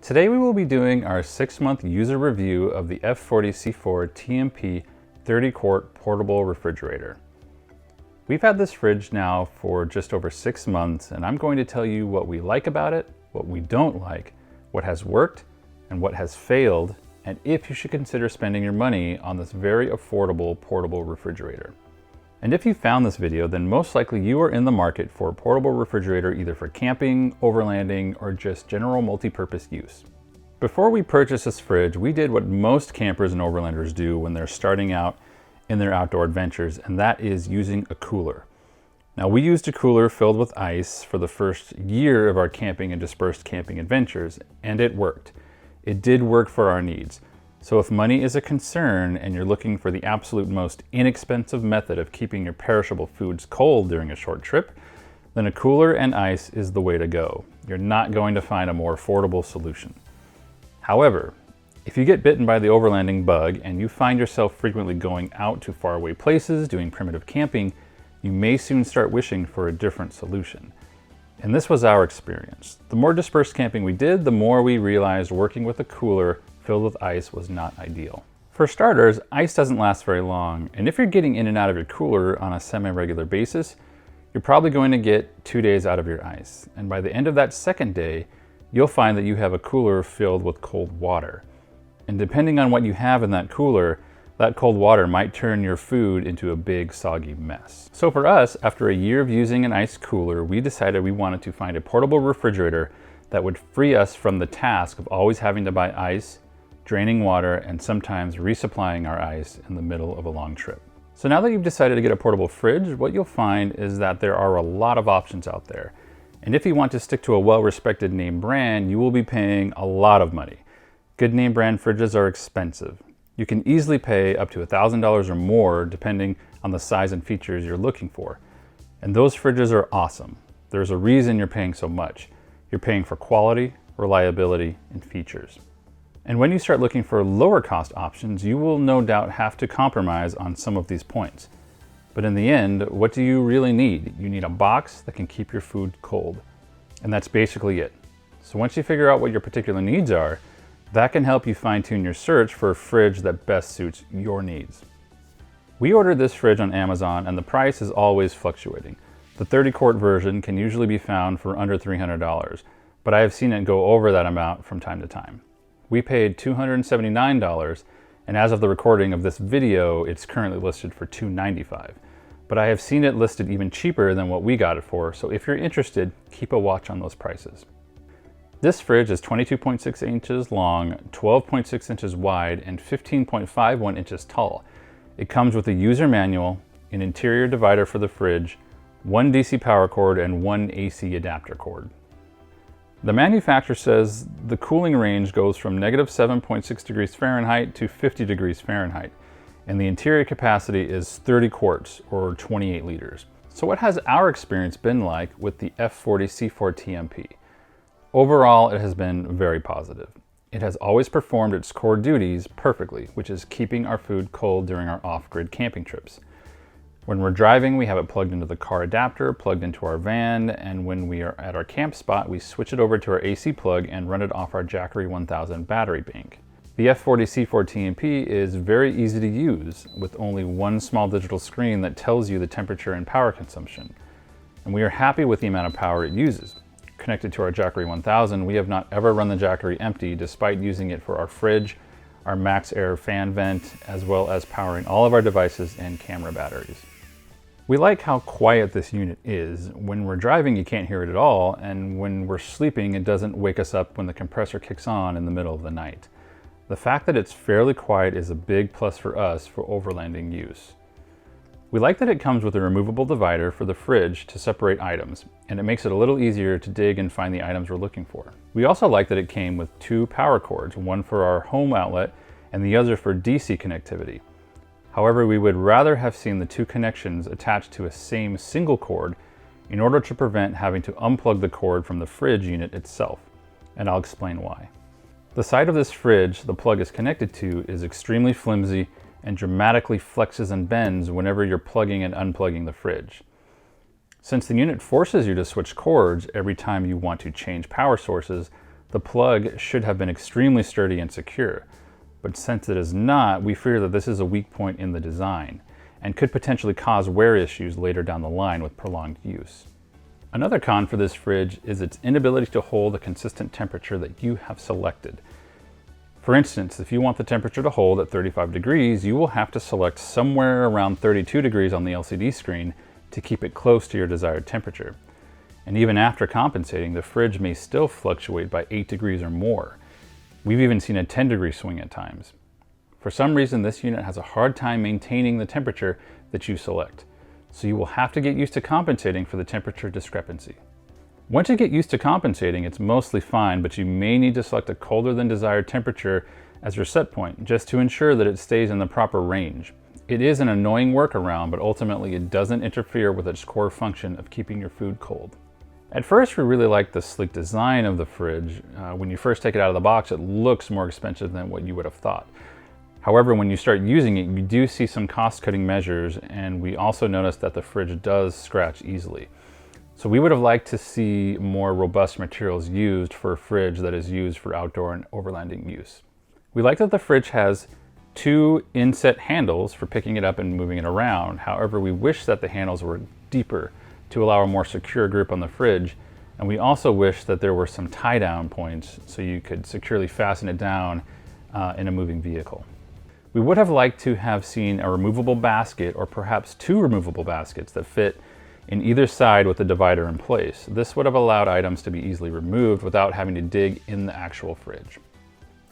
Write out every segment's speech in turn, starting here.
Today we will be doing our 6-month user review of the F40C4TMP 30-Quart portable refrigerator. We've had this fridge now for just over 6 months, and I'm going to tell you what we like about it, what we don't like, what has worked, and what has failed, and if you should consider spending your money on this very affordable portable refrigerator. And if you found this video, then most likely you are in the market for a portable refrigerator either for camping, overlanding, or just general multi-purpose use. Before we purchased this fridge, we did what most campers and overlanders do when they're starting out in their outdoor adventures, and that is using a cooler. Now, we used a cooler filled with ice for the first year of our camping and dispersed camping adventures, and it worked. It did work for our needs. So if money is a concern and you're looking for the absolute most inexpensive method of keeping your perishable foods cold during a short trip, then a cooler and ice is the way to go. You're not going to find a more affordable solution. However, if you get bitten by the overlanding bug and you find yourself frequently going out to faraway places doing primitive camping, you may soon start wishing for a different solution. And this was our experience. The more dispersed camping we did, the more we realized working with a cooler filled with ice was not ideal. For starters, ice doesn't last very long, and if you're getting in and out of your cooler on a semi-regular basis, you're probably going to get 2 days out of your ice. And by the end of that second day, you'll find that you have a cooler filled with cold water. And depending on what you have in that cooler, that cold water might turn your food into a big soggy mess. So for us, after a year of using an ice cooler, we decided we wanted to find a portable refrigerator that would free us from the task of always having to buy ice, draining water, and sometimes resupplying our ice in the middle of a long trip. So now that you've decided to get a portable fridge, what you'll find is that there are a lot of options out there. And if you want to stick to a well-respected name brand, you will be paying a lot of money. Good name brand fridges are expensive. You can easily pay up to $1,000 or more depending on the size and features you're looking for. And those fridges are awesome. There's a reason you're paying so much. You're paying for quality, reliability, and features. And when you start looking for lower cost options, you will no doubt have to compromise on some of these points. But in the end, what do you really need? You need a box that can keep your food cold. And that's basically it. So once you figure out what your particular needs are, that can help you fine-tune your search for a fridge that best suits your needs. We ordered this fridge on Amazon, and the price is always fluctuating. The 30-quart version can usually be found for under $300, but I have seen it go over that amount from time to time. We paid $279, and as of the recording of this video, it's currently listed for $295. But I have seen it listed even cheaper than what we got it for, so if you're interested, keep a watch on those prices. This fridge is 22.6 inches long, 12.6 inches wide, and 15.51 inches tall. It comes with a user manual, an interior divider for the fridge, one DC power cord, and one AC adapter cord. The manufacturer says the cooling range goes from -7.6 degrees Fahrenheit to 50 degrees Fahrenheit, and the interior capacity is 30 quarts or 28 liters. So what has our experience been like with the F40C4TMP? Overall, it has been very positive. It has always performed its core duties perfectly, which is keeping our food cold during our off-grid camping trips. When we're driving, we have it plugged into the car adapter, plugged into our van, and when we are at our camp spot, we switch it over to our AC plug and run it off our Jackery 1000 battery bank. The F40C4TMP is very easy to use, with only one small digital screen that tells you the temperature and power consumption. And we are happy with the amount of power it uses. Connected to our Jackery 1000, we have not ever run the Jackery empty, despite using it for our fridge, our Max Air fan vent, as well as powering all of our devices and camera batteries. We like how quiet this unit is. When we're driving, you can't hear it at all, and when we're sleeping, it doesn't wake us up when the compressor kicks on in the middle of the night. The fact that it's fairly quiet is a big plus for us for overlanding use. We like that it comes with a removable divider for the fridge to separate items, and it makes it a little easier to dig and find the items we're looking for. We also like that it came with 2 power cords, one for our home outlet and the other for DC connectivity. However, we would rather have seen the 2 connections attached to a same single cord in order to prevent having to unplug the cord from the fridge unit itself, and I'll explain why. The side of this fridge the plug is connected to is extremely flimsy and dramatically flexes and bends whenever you're plugging and unplugging the fridge. Since the unit forces you to switch cords every time you want to change power sources, The plug should have been extremely sturdy and secure, but since it is not, we fear that this is a weak point in the design and could potentially cause wear issues later down the line with prolonged use. Another con for this fridge is its inability to hold a consistent temperature that you have selected. For instance, if you want the temperature to hold at 35 degrees, you will have to select somewhere around 32 degrees on the LCD screen to keep it close to your desired temperature. And even after compensating, the fridge may still fluctuate by 8 degrees or more. We've even seen a 10-degree swing at times. For some reason, this unit has a hard time maintaining the temperature that you select, so you will have to get used to compensating for the temperature discrepancy. Once you get used to compensating, it's mostly fine, but you may need to select a colder than desired temperature as your set point, just to ensure that it stays in the proper range. It is an annoying workaround, but ultimately it doesn't interfere with its core function of keeping your food cold. At first, we really like the sleek design of the fridge. When you first take it out of the box, it looks more expensive than what you would have thought. However, when you start using it, you do see some cost-cutting measures, and we also notice that the fridge does scratch easily. So we would have liked to see more robust materials used for a fridge that is used for outdoor and overlanding use. We like that the fridge has 2 inset handles for picking it up and moving it around. However, we wish that the handles were deeper to allow a more secure grip on the fridge. And we also wish that there were some tie-down points so you could securely fasten it down in a moving vehicle. We would have liked to have seen a removable basket, or perhaps 2 removable baskets that fit in either side with the divider in place. This would have allowed items to be easily removed without having to dig in the actual fridge.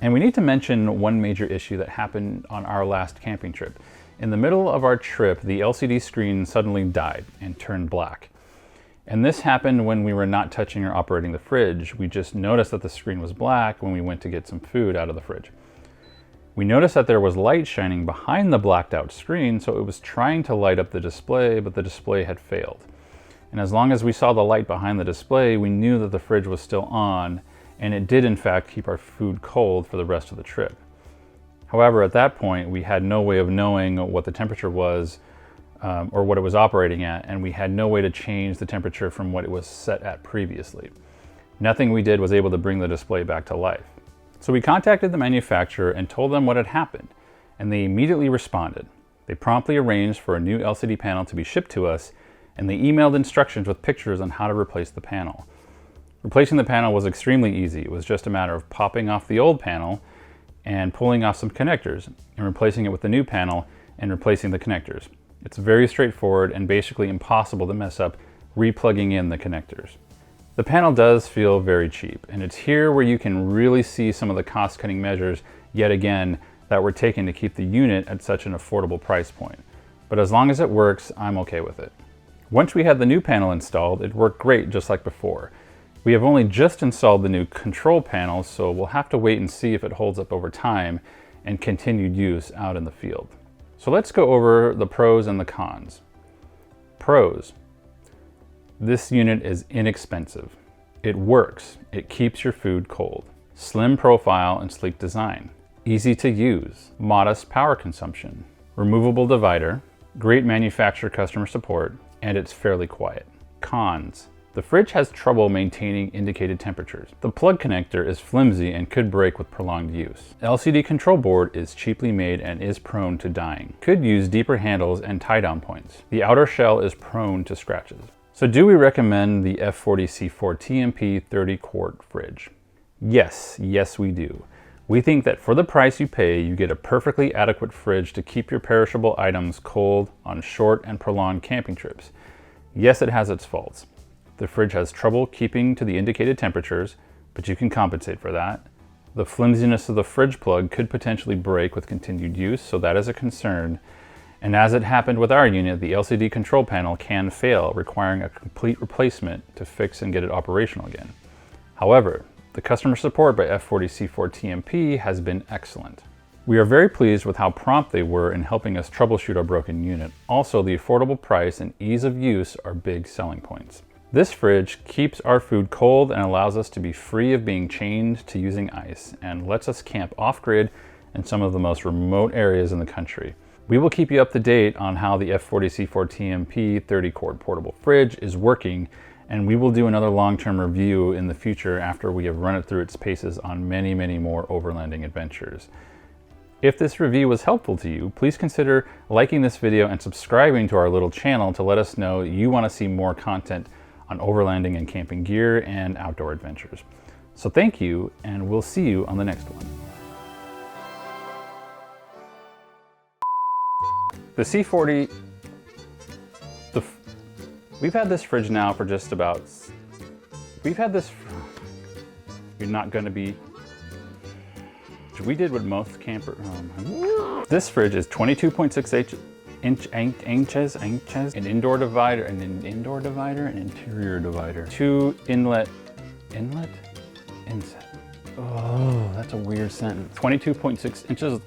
And we need to mention one major issue that happened on our last camping trip. In the middle of our trip, the LCD screen suddenly died and turned black. And this happened when we were not touching or operating the fridge. We just noticed that the screen was black when we went to get some food out of the fridge. We noticed that there was light shining behind the blacked out screen, so it was trying to light up the display, but the display had failed. And as long as we saw the light behind the display, we knew that the fridge was still on, and it did in fact keep our food cold for the rest of the trip. However, at that point, we had no way of knowing what the temperature was or what it was operating at, and we had no way to change the temperature from what it was set at previously. Nothing we did was able to bring the display back to life. So we contacted the manufacturer and told them what had happened, and they immediately responded. They promptly arranged for a new LCD panel to be shipped to us, and they emailed instructions with pictures on how to replace the panel. Replacing the panel was extremely easy. It was just a matter of popping off the old panel and pulling off some connectors and replacing it with the new panel and replacing the connectors. It's very straightforward and basically impossible to mess up replugging in the connectors. The panel does feel very cheap, and it's here where you can really see some of the cost-cutting measures, yet again, that were taken to keep the unit at such an affordable price point. But as long as it works, I'm okay with it. Once we had the new panel installed, it worked great just like before. We have only just installed the new control panel, so we'll have to wait and see if it holds up over time and continued use out in the field. So let's go over the pros and the cons. Pros. This unit is inexpensive. It works. It keeps your food cold. Slim profile and sleek design. Easy to use. Modest power consumption. Removable divider. Great manufacturer customer support. And it's fairly quiet. Cons. The fridge has trouble maintaining indicated temperatures. The plug connector is flimsy and could break with prolonged use. LCD control board is cheaply made and is prone to dying. Could use deeper handles and tie-down points. The outer shell is prone to scratches. So do we recommend the F40C4TMP 30-Quart fridge? Yes, we do. We think that for the price you pay, you get a perfectly adequate fridge to keep your perishable items cold on short and prolonged camping trips. Yes, it has its faults. The fridge has trouble keeping to the indicated temperatures, but you can compensate for that. The flimsiness of the fridge plug could potentially break with continued use, so that is a concern. And as it happened with our unit, the LCD control panel can fail, requiring a complete replacement to fix and get it operational again. However, the customer support by F40C4TMP has been excellent. We are very pleased with how prompt they were in helping us troubleshoot our broken unit. Also, the affordable price and ease of use are big selling points. This fridge keeps our food cold and allows us to be free of being chained to using ice, and lets us camp off-grid in some of the most remote areas in the country. We will keep you up to date on how the F40C4TMP 30-Quart portable fridge is working And we will do another long-term review in the future after we have run it through its paces on many, many more overlanding adventures. If this review was helpful to you, please consider liking this video and subscribing to our little channel to let us know you want to see more content on overlanding and camping gear and outdoor adventures. So thank you, and we'll see you on the next one. The C40, we've had this fridge now for just about, you're not gonna be, we did what most campers, this fridge is 22.6 inches, an indoor divider, an interior divider, 2 inset. Oh, that's a weird sentence. 22.6 inches.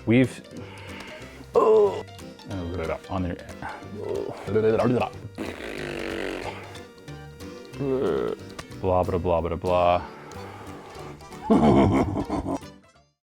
We've, on there. Blah, blah, blah, blah, blah.